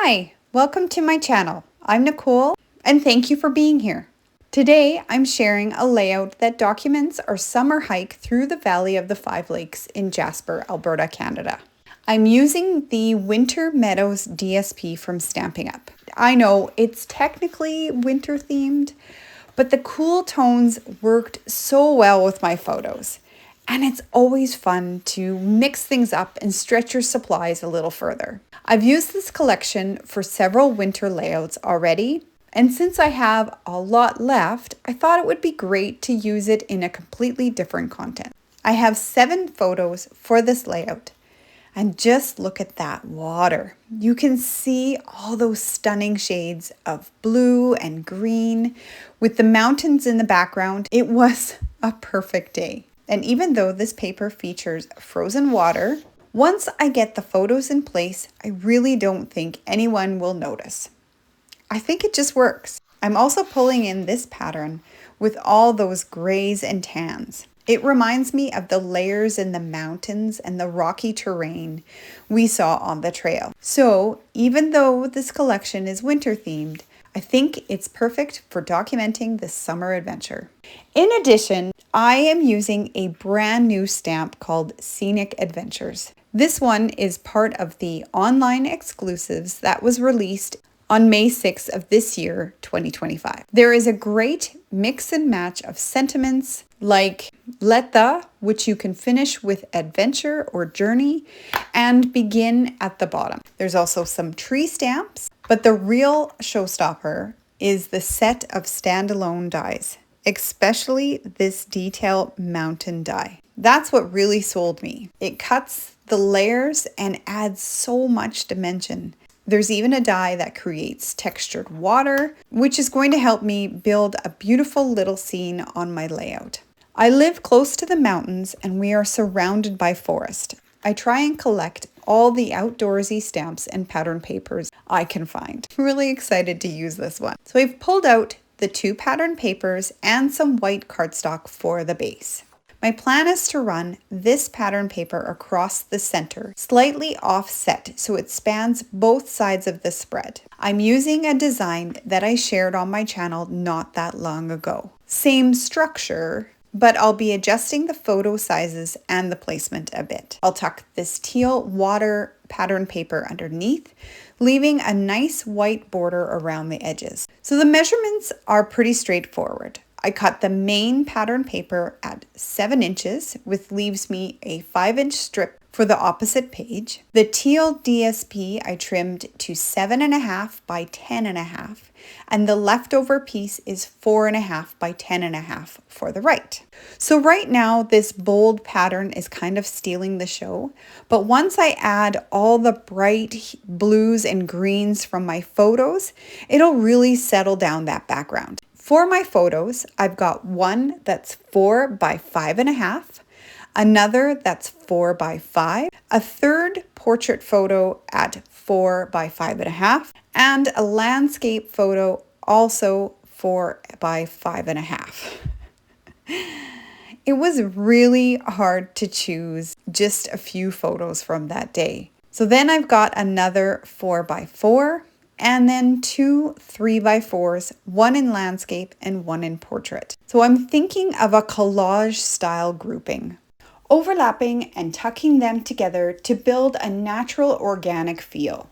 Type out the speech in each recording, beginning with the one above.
Hi, welcome to my channel. I'm Nicole and thank you for being here. Today I'm sharing a layout that documents our summer hike through the Valley of the Five Lakes in Jasper, Alberta, Canada. I'm using the Winter Meadows DSP from Stampin Up. I know it's technically winter themed, but the cool tones worked so well with my photos. And it's always fun to mix things up and stretch your supplies a little further. I've used this collection for several winter layouts already, and since I have a lot left, I thought it would be great to use it in a completely different content. I have 7 photos for this layout, and just look at that water. You can see all those stunning shades of blue and green with the mountains in the background. It was a perfect day. And even though this paper features frozen water, once I get the photos in place, I really don't think anyone will notice. I think it just works. I'm also pulling in this pattern with all those grays and tans. It reminds me of the layers in the mountains and the rocky terrain we saw on the trail. So even though this collection is winter themed, I think it's perfect for documenting this summer adventure. In addition, I am using a brand new stamp called Scenic Adventures. This one is part of the online exclusives that was released on May 6th of this year, 2025. There is a great mix and match of sentiments like let the, which you can finish with adventure or journey, and begin at the bottom. There's also some tree stamps, but the real showstopper is the set of standalone dies, especially this detail mountain die. That's what really sold me. It cuts the layers and adds so much dimension. There's even a die that creates textured water, which is going to help me build a beautiful little scene on my layout. I live close to the mountains and we are surrounded by forest. I try and collect all the outdoorsy stamps and pattern papers I can find. I'm really excited to use this one. So I've pulled out the 2 pattern papers and some white cardstock for the base. My plan is to run this pattern paper across the center, slightly offset so it spans both sides of the spread. I'm using a design that I shared on my channel not that long ago. Same structure, but I'll be adjusting the photo sizes and the placement a bit. I'll tuck this teal water pattern paper underneath, leaving a nice white border around the edges. So the measurements are pretty straightforward. I cut the main pattern paper at 7 inches, which leaves me a 5-inch strip for the opposite page. The teal DSP I trimmed to 7.5 by 10.5, and the leftover piece is 4.5 by 10.5 for the right. So right now this bold pattern is kind of stealing the show, but once I add all the bright blues and greens from my photos, it'll really settle down that background. For my photos, I've got one that's 4 by 5.5, another that's 4 by 5, a third portrait photo at 4 by 5.5, and a landscape photo also 4 by 5.5. It was really hard to choose just a few photos from that day. So then I've got another 4 by 4, and then 2 3 by 4s, one in landscape and one in portrait. So I'm thinking of a collage style grouping, overlapping and tucking them together to build a natural organic feel.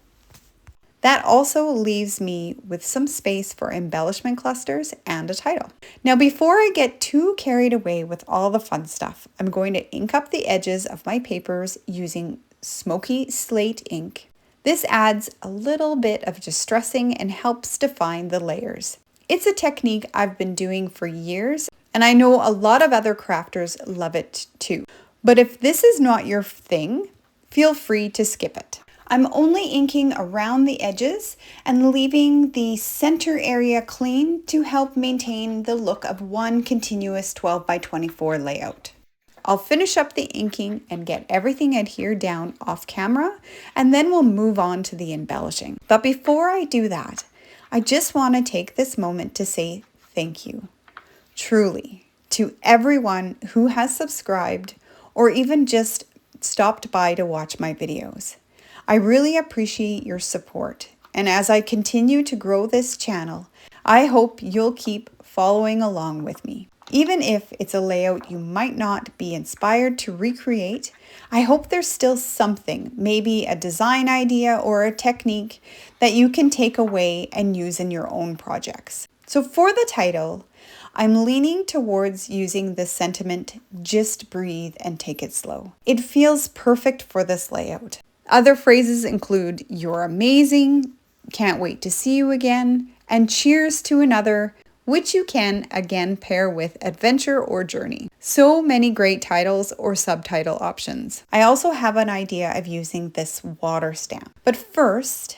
That also leaves me with some space for embellishment clusters and a title. Now before I get too carried away with all the fun stuff, I'm going to ink up the edges of my papers using Smoky Slate ink. This adds a little bit of distressing and helps define the layers. It's a technique I've been doing for years, and I know a lot of other crafters love it too. But if this is not your thing, feel free to skip it. I'm only inking around the edges and leaving the center area clean to help maintain the look of one continuous 12 by 24 layout. I'll finish up the inking and get everything adhered down off camera, and then we'll move on to the embellishing. But before I do that, I just want to take this moment to say thank you, truly, to everyone who has subscribed or even just stopped by to watch my videos. I really appreciate your support. And as I continue to grow this channel, I hope you'll keep following along with me. Even if it's a layout you might not be inspired to recreate, I hope there's still something, maybe a design idea or a technique that you can take away and use in your own projects. So for the title, I'm leaning towards using the sentiment, just breathe and take it slow. It feels perfect for this layout. Other phrases include, you're amazing, can't wait to see you again, and cheers to another, which you can again pair with adventure or journey. So many great titles or subtitle options. I also have an idea of using this water stamp. But first,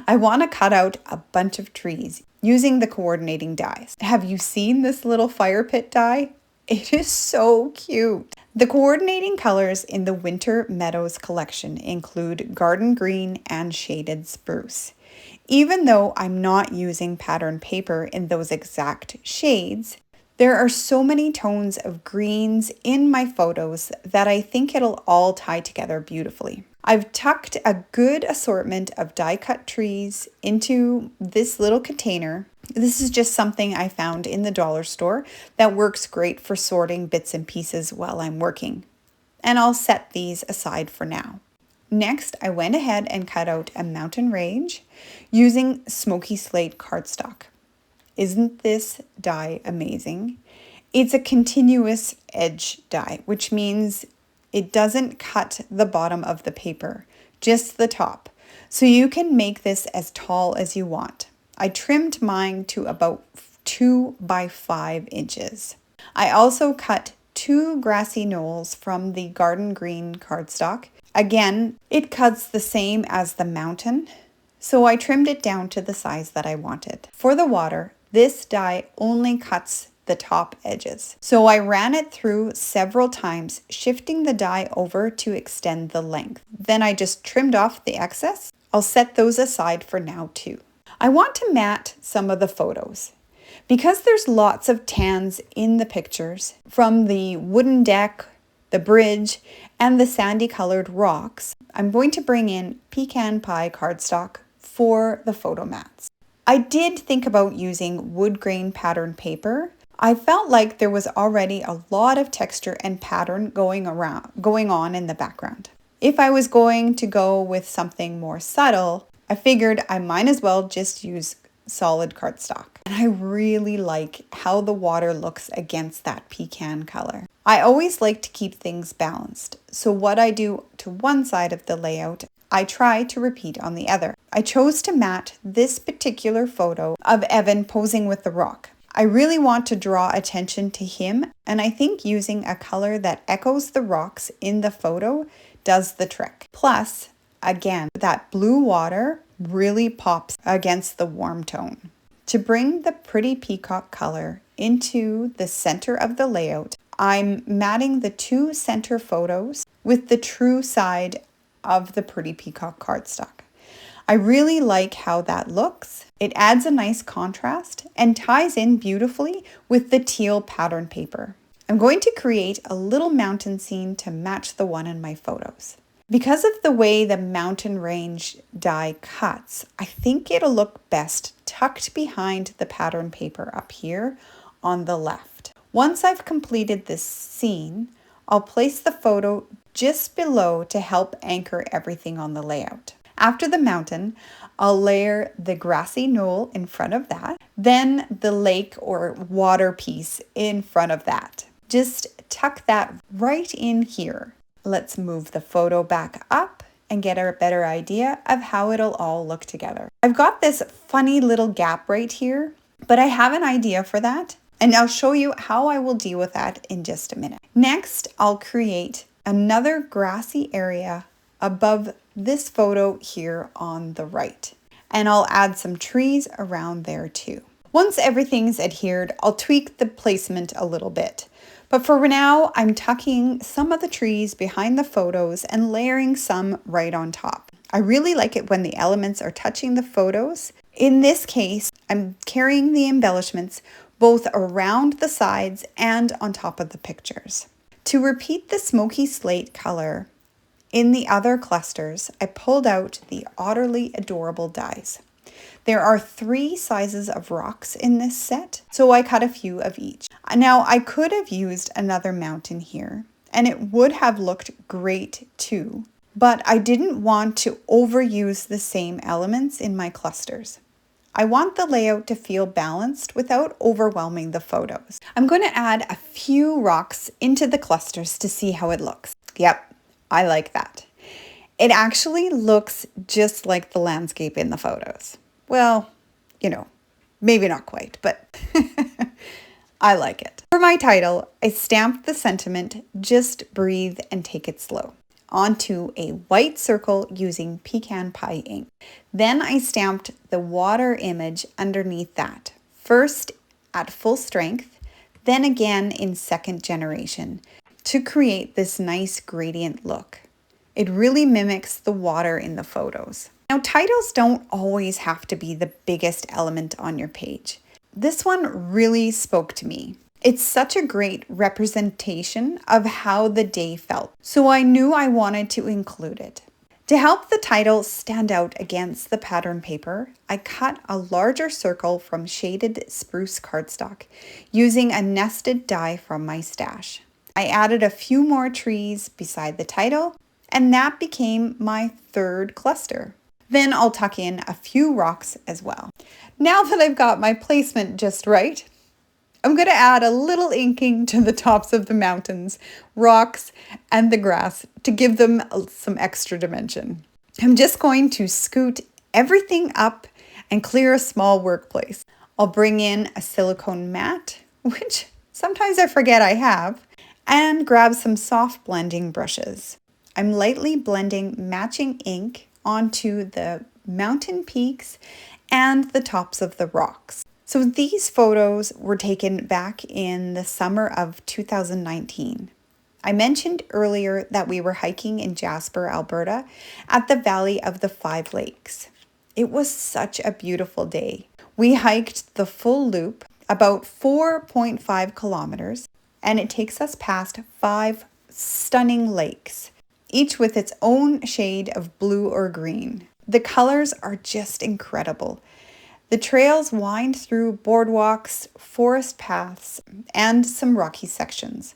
I want to cut out a bunch of trees using the coordinating dies. Have you seen this little fire pit die? It is so cute. The coordinating colors in the Winter Meadows collection include garden green and shaded spruce. Even though I'm not using pattern paper in those exact shades, there are so many tones of greens in my photos that I think it'll all tie together beautifully. I've tucked a good assortment of die cut trees into this little container. This is just something I found in the dollar store that works great for sorting bits and pieces while I'm working. And I'll set these aside for now. Next, I went ahead and cut out a mountain range using Smoky Slate cardstock. Isn't this die amazing? It's a continuous edge die, which means it doesn't cut the bottom of the paper, just the top. So you can make this as tall as you want. I trimmed mine to about 2 by 5 inches. I also cut 2 grassy knolls from the garden green cardstock. Again, it cuts the same as the mountain, so I trimmed it down to the size that I wanted. For the water, this die only cuts the top edges. So I ran it through several times, shifting the die over to extend the length. Then I just trimmed off the excess. I'll set those aside for now too. I want to matte some of the photos. Because there's lots of tans in the pictures, from the wooden deck, the bridge, and the sandy colored rocks, I'm going to bring in pecan pie cardstock for the photo mats. I did think about using wood grain pattern paper. I felt like there was already a lot of texture and pattern going on in the background. If I was going to go with something more subtle, I figured I might as well just use solid cardstock. And I really like how the water looks against that pecan color. I always like to keep things balanced, so what I do to one side of the layout, I try to repeat on the other. I chose to matte this particular photo of Evan posing with the rock. I really want to draw attention to him, and I think using a color that echoes the rocks in the photo does the trick. Plus, again, that blue water really pops against the warm tone. To bring the pretty peacock color into the center of the layout, I'm matting the 2 center photos with the true side of the pretty peacock cardstock. I really like how that looks. It adds a nice contrast and ties in beautifully with the teal pattern paper. I'm going to create a little mountain scene to match the one in my photos. Because of the way the mountain range die cuts, I think it'll look best tucked behind the pattern paper up here on the left. Once I've completed this scene, I'll place the photo just below to help anchor everything on the layout. After the mountain, I'll layer the grassy knoll in front of that, then the lake or water piece in front of that. Just tuck that right in here. Let's move the photo back up and get a better idea of how it'll all look together. I've got this funny little gap right here, but I have an idea for that, and I'll show you how I will deal with that in just a minute. Next, I'll create another grassy area above this photo here on the right, and I'll add some trees around there too. Once everything's adhered, I'll tweak the placement a little bit. But for now, I'm tucking some of the trees behind the photos and layering some right on top. I really like it when the elements are touching the photos. In this case, I'm carrying the embellishments both around the sides and on top of the pictures. To repeat the smoky slate color In the other clusters, I pulled out the utterly adorable dies. There are 3 sizes of rocks in this set, so I cut a few of each. Now, I could have used another mountain here, and it would have looked great too, but I didn't want to overuse the same elements in my clusters. I want the layout to feel balanced without overwhelming the photos. I'm going to add a few rocks into the clusters to see how it looks. Yep, I like that. It actually looks just like the landscape in the photos. Well, you know, maybe not quite, but I like it. For my title, I stamped the sentiment, "Just breathe and take it slow," onto a white circle using Pecan pie ink. Then I stamped the water image underneath that, first at full strength, then again in second generation, to create this nice gradient look. It really mimics the water in the photos. Now, titles don't always have to be the biggest element on your page. This one really spoke to me. It's such a great representation of how the day felt, so I knew I wanted to include it. To help the title stand out against the pattern paper, I cut a larger circle from shaded spruce cardstock using a nested die from my stash. I added a few more trees beside the title, and that became my 3rd cluster. Then I'll tuck in a few rocks as well. Now that I've got my placement just right, I'm going to add a little inking to the tops of the mountains, rocks, and the grass to give them some extra dimension. I'm just going to scoot everything up and clear a small workplace. I'll bring in a silicone mat, which sometimes I forget I have, and grab some soft blending brushes. I'm lightly blending matching ink onto the mountain peaks and the tops of the rocks. So these photos were taken back in the summer of 2019. I mentioned earlier that we were hiking in Jasper, Alberta at the Valley of the Five Lakes. It was such a beautiful day. We hiked the full loop, about 4.5 kilometers, and it takes us past 5 stunning lakes, each with its own shade of blue or green. The colors are just incredible. The trails wind through boardwalks, forest paths, and some rocky sections.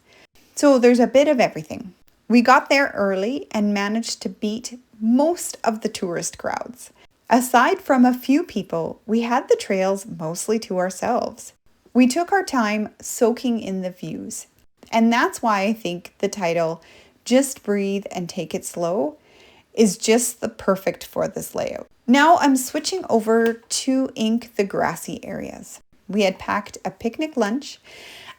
So there's a bit of everything. We got there early and managed to beat most of the tourist crowds. Aside from a few people, we had the trails mostly to ourselves. We took our time soaking in the views. And that's why I think the title, "Just Breathe and Take It Slow," is just the perfect for this layout. Now I'm switching over to ink the grassy areas. We had packed a picnic lunch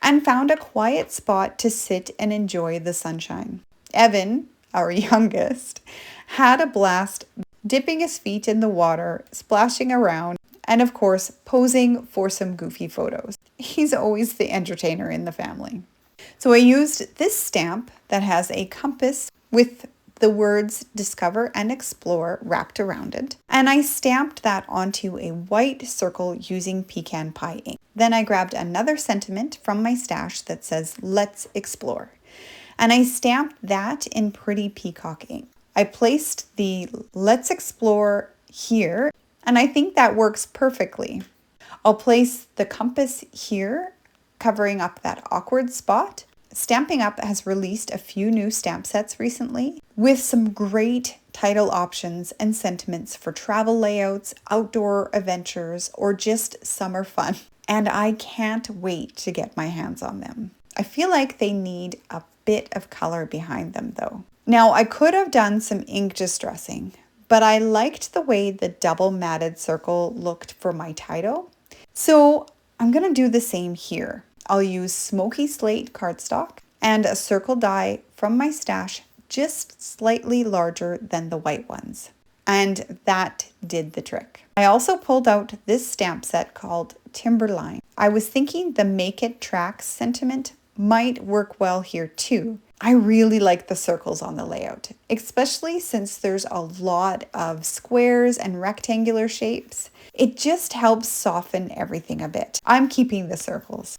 and found a quiet spot to sit and enjoy the sunshine. Evan, our youngest, had a blast dipping his feet in the water, splashing around, and of course, posing for some goofy photos. He's always the entertainer in the family. So I used this stamp that has a compass with the words "Discover" and "Explore" wrapped around it, and I stamped that onto a white circle using Pecan pie ink. Then I grabbed another sentiment from my stash that says "Let's Explore," and I stamped that in pretty Peacock ink. I placed the "Let's Explore" here, and I think that works perfectly. I'll place the compass here, covering up that awkward spot. Stampin Up has released a few new stamp sets recently with some great title options and sentiments for travel layouts, outdoor adventures, or just summer fun. And I can't wait to get my hands on them. I feel like they need a bit of color behind them though. Now I could have done some ink distressing, but I liked the way the double matted circle looked for my title. So I'm gonna do the same here. I'll use Smoky Slate cardstock and a circle die from my stash, just slightly larger than the white ones. And that did the trick. I also pulled out this stamp set called Timberline. I was thinking the "Make It Tracks" sentiment might work well here too. I really like the circles on the layout, especially since there's a lot of squares and rectangular shapes. It just helps soften everything a bit. I'm keeping the circles,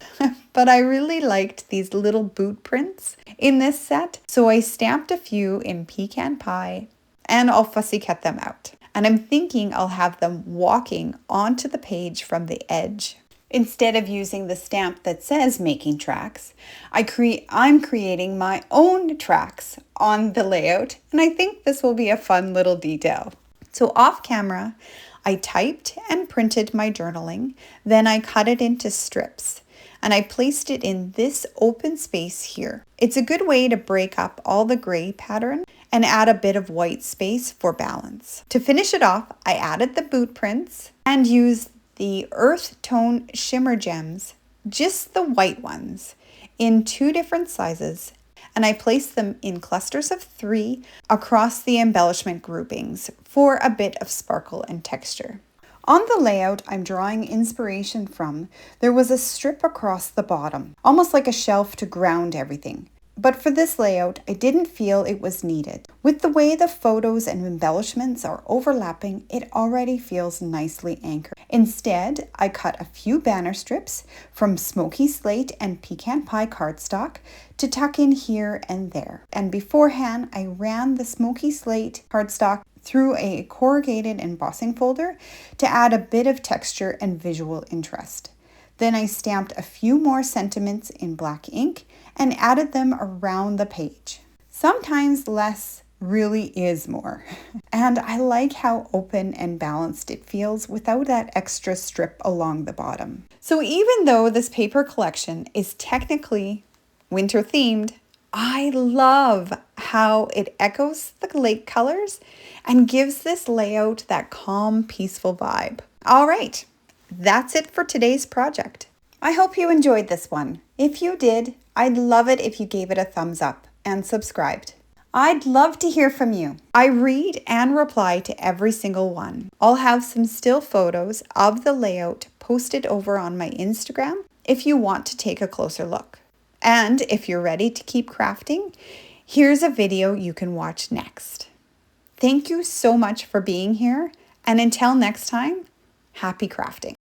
but I really liked these little boot prints in this set, so I stamped a few in pecan pie and I'll fussy cut them out. And I'm thinking I'll have them walking onto the page from the edge. Instead of using the stamp that says making tracks, I'm creating my own tracks on the layout, and I think this will be a fun little detail. So off camera, I typed and printed my journaling, then I cut it into strips, and I placed it in this open space here. It's a good way to break up all the gray pattern and add a bit of white space for balance. To finish it off, I added the boot prints and used the earth tone shimmer gems, just the white ones, in 2 different sizes, and I placed them in clusters of 3 across the embellishment groupings for a bit of sparkle and texture. On the layout I'm drawing inspiration from, there was a strip across the bottom, almost like a shelf to ground everything. But for this layout, I didn't feel it was needed. With the way the photos and embellishments are overlapping, it already feels nicely anchored. Instead, I cut a few banner strips from Smoky Slate and Pecan Pie cardstock to tuck in here and there. And beforehand, I ran the Smoky Slate cardstock through a corrugated embossing folder to add a bit of texture and visual interest. Then I stamped a few more sentiments in black ink and added them around the page. Sometimes less really is more. And I like how open and balanced it feels without that extra strip along the bottom. So even though this paper collection is technically winter themed, I love how it echoes the lake colors and gives this layout that calm, peaceful vibe. All right, that's it for today's project. I hope you enjoyed this one. If you did, I'd love it if you gave it a thumbs up and subscribed. I'd love to hear from you. I read and reply to every single one. I'll have some still photos of the layout posted over on my Instagram if you want to take a closer look. And if you're ready to keep crafting, here's a video you can watch next. Thank you so much for being here, and until next time, happy crafting.